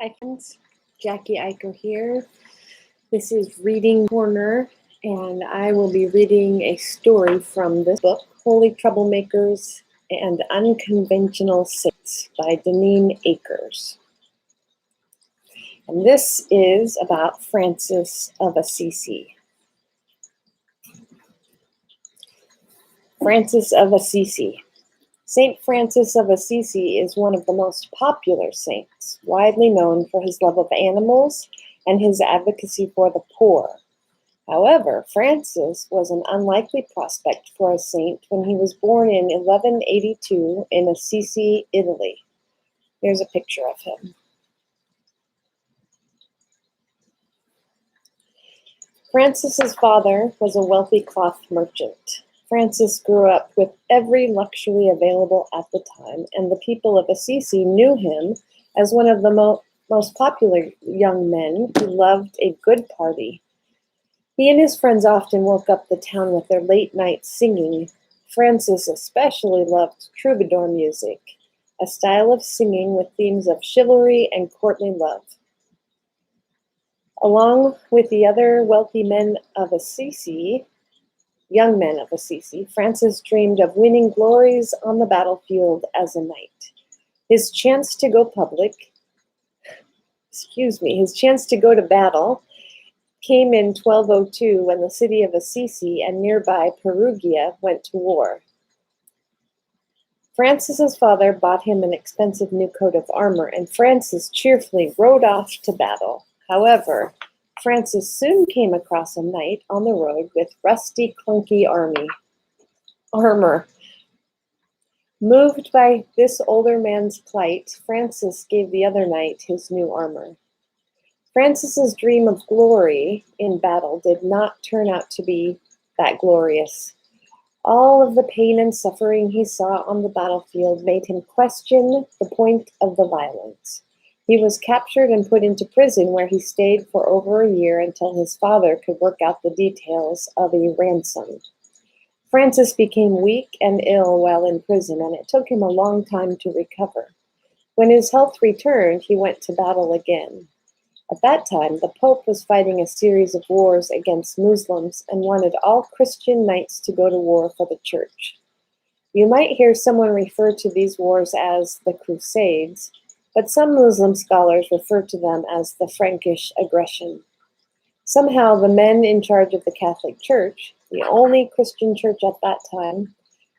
Hi friends, Jackie here. This is Reading Corner, and I will be reading a story from this book, Holy Troublemakers and Unconventional Saints by Deneen Akers. And this is about Francis of Assisi. Francis of Assisi. Saint Francis of Assisi is one of the most popular saints, widely known for his love of animals and his advocacy for the poor. However, Francis was an unlikely prospect for a saint when he was born in 1182 in Assisi, Italy. Here's a picture of him. Francis's father was a wealthy cloth merchant. Francis grew up with every luxury available at the time, and the people of Assisi knew him as one of the most popular young men who loved a good party. He and his friends often woke up the town with their late night singing. Francis especially loved troubadour music, a style of singing with themes of chivalry and courtly love. Along with the other wealthy men of Assisi, young men of Assisi, Francis dreamed of winning glories on the battlefield as a knight. His chance to go to battle came in 1202 when the city of Assisi and nearby Perugia went to war. Francis's father bought him an expensive new coat of armor, and Francis cheerfully rode off to battle. However, Francis soon came across a knight on the road with rusty, clunky armor. Moved by this older man's plight, Francis gave the other knight his new armor. Francis's dream of glory in battle did not turn out to be that glorious. All of the pain and suffering he saw on the battlefield made him question the point of the violence. He was captured and put into prison, where he stayed for over a year until his father could work out the details of a ransom. Francis became weak and ill while in prison, and it took him a long time to recover. When his health returned, he went to battle again. At that time, the Pope was fighting a series of wars against Muslims and wanted all Christian knights to go to war for the church. You might hear someone refer to these wars as the Crusades, but some Muslim scholars refer to them as the Frankish aggression. Somehow, the men in charge of the Catholic Church, the only Christian church at that time,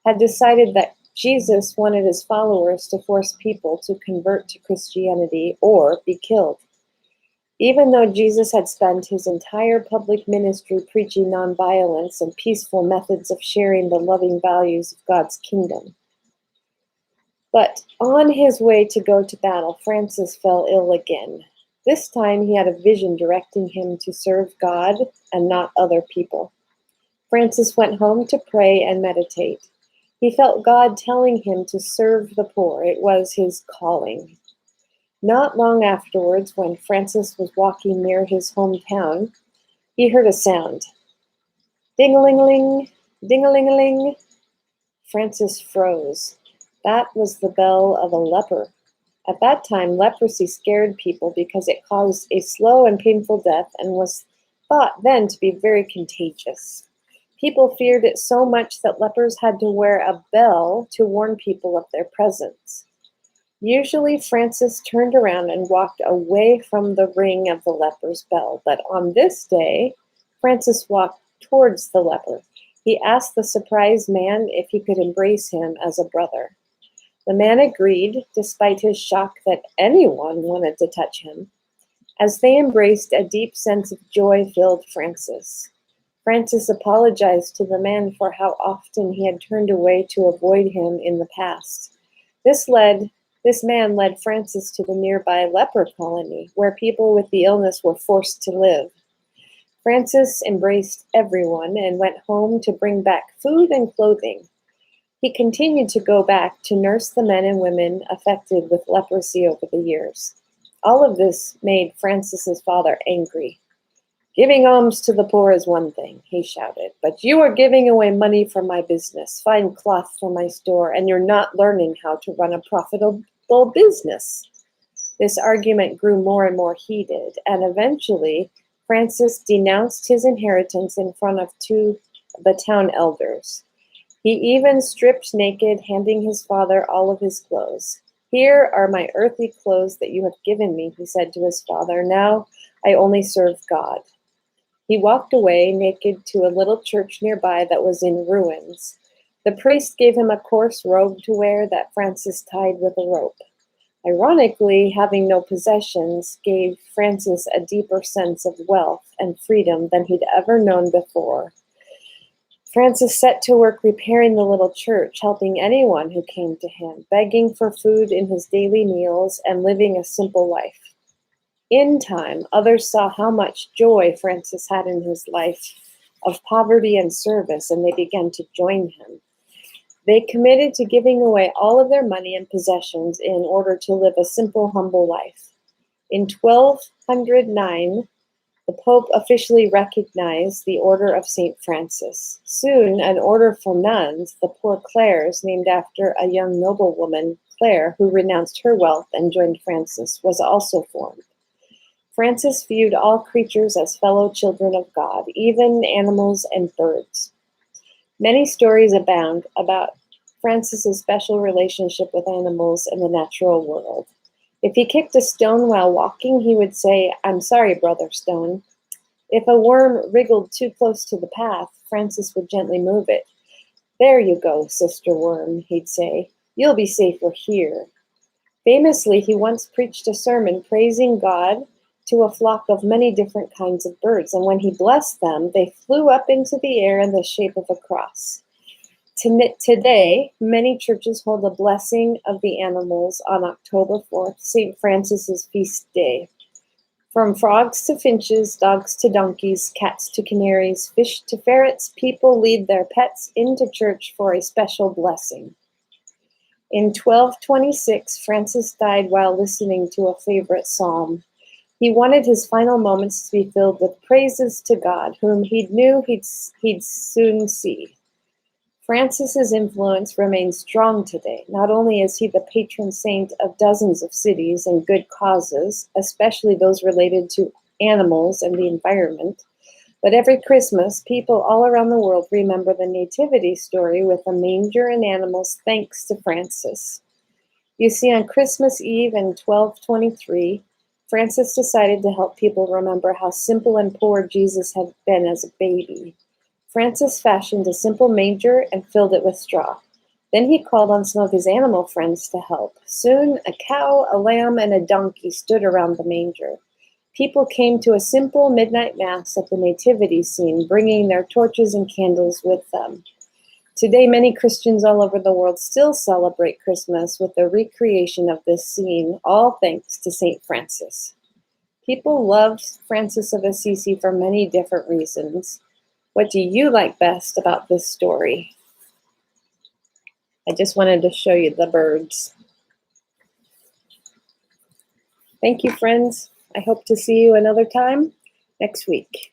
had decided that Jesus wanted his followers to force people to convert to Christianity or be killed. Even though Jesus had spent his entire public ministry preaching nonviolence and peaceful methods of sharing the loving values of God's kingdom. But on his way to go to battle, Francis fell ill again. This time he had a vision directing him to serve God and not other people. Francis went home to pray and meditate. He felt God telling him to serve the poor. It was his calling. Not long afterwards, when Francis was walking near his hometown, he heard a sound. Ding-a-ling-a-ling, ding-a-ling-a-ling. Francis froze. That was the bell of a leper. At that time, leprosy scared people because it caused a slow and painful death and was thought then to be very contagious. People feared it so much that lepers had to wear a bell to warn people of their presence. Usually, Francis turned around and walked away from the ring of the leper's bell, but on this day, Francis walked towards the leper. He asked the surprised man if he could embrace him as a brother. The man agreed, despite his shock that anyone wanted to touch him. As they embraced, a deep sense of joy filled Francis. Francis apologized to the man for how often he had turned away to avoid him in the past. This man led Francis to the nearby leper colony, where people with the illness were forced to live. Francis embraced everyone and went home to bring back food and clothing. He continued to go back to nurse the men and women affected with leprosy over the years. All of this made Francis's father angry. "Giving alms to the poor is one thing," he shouted, "but you are giving away money for my business, fine cloth for my store, and you're not learning how to run a profitable business." This argument grew more and more heated, and eventually Francis denounced his inheritance in front of the town elders. He even stripped naked, handing his father all of his clothes. "Here are my earthly clothes that you have given me," he said to his father. "Now I only serve God." He walked away naked to a little church nearby that was in ruins. The priest gave him a coarse robe to wear that Francis tied with a rope. Ironically, having no possessions gave Francis a deeper sense of wealth and freedom than he'd ever known before. Francis set to work repairing the little church, helping anyone who came to him, begging for food in his daily meals, and living a simple life. In time, others saw how much joy Francis had in his life of poverty and service, and they began to join him. They committed to giving away all of their money and possessions in order to live a simple, humble life. In 1209, the Pope officially recognized the Order of St. Francis. Soon, an order for nuns, the Poor Clares, named after a young noblewoman, Clare, who renounced her wealth and joined Francis, was also formed. Francis viewed all creatures as fellow children of God, even animals and birds. Many stories abound about Francis's special relationship with animals and the natural world. If he kicked a stone while walking, he would say, "I'm sorry, brother stone." If a worm wriggled too close to the path, Francis would gently move it. "There you go, sister worm," he'd say. "You'll be safer here." Famously, he once preached a sermon praising God to a flock of many different kinds of birds, and when he blessed them, they flew up into the air in the shape of a cross. Today, many churches hold a blessing of the animals on October 4th, St. Francis's feast day. From frogs to finches, dogs to donkeys, cats to canaries, fish to ferrets, people lead their pets into church for a special blessing. In 1226, Francis died while listening to a favorite psalm. He wanted his final moments to be filled with praises to God, whom he knew he'd soon see. Francis's influence remains strong today. Not only is he the patron saint of dozens of cities and good causes, especially those related to animals and the environment, but every Christmas, people all around the world remember the nativity story with a manger and animals thanks to Francis. You see, on Christmas Eve in 1223, Francis decided to help people remember how simple and poor Jesus had been as a baby. Francis fashioned a simple manger and filled it with straw. Then he called on some of his animal friends to help. Soon, a cow, a lamb, and a donkey stood around the manger. People came to a simple midnight mass at the nativity scene, bringing their torches and candles with them. Today, many Christians all over the world still celebrate Christmas with the recreation of this scene, all thanks to St. Francis. People loved Francis of Assisi for many different reasons. What do you like best about this story? I just wanted to show you the birds. Thank you, friends. I hope to see you another time next week.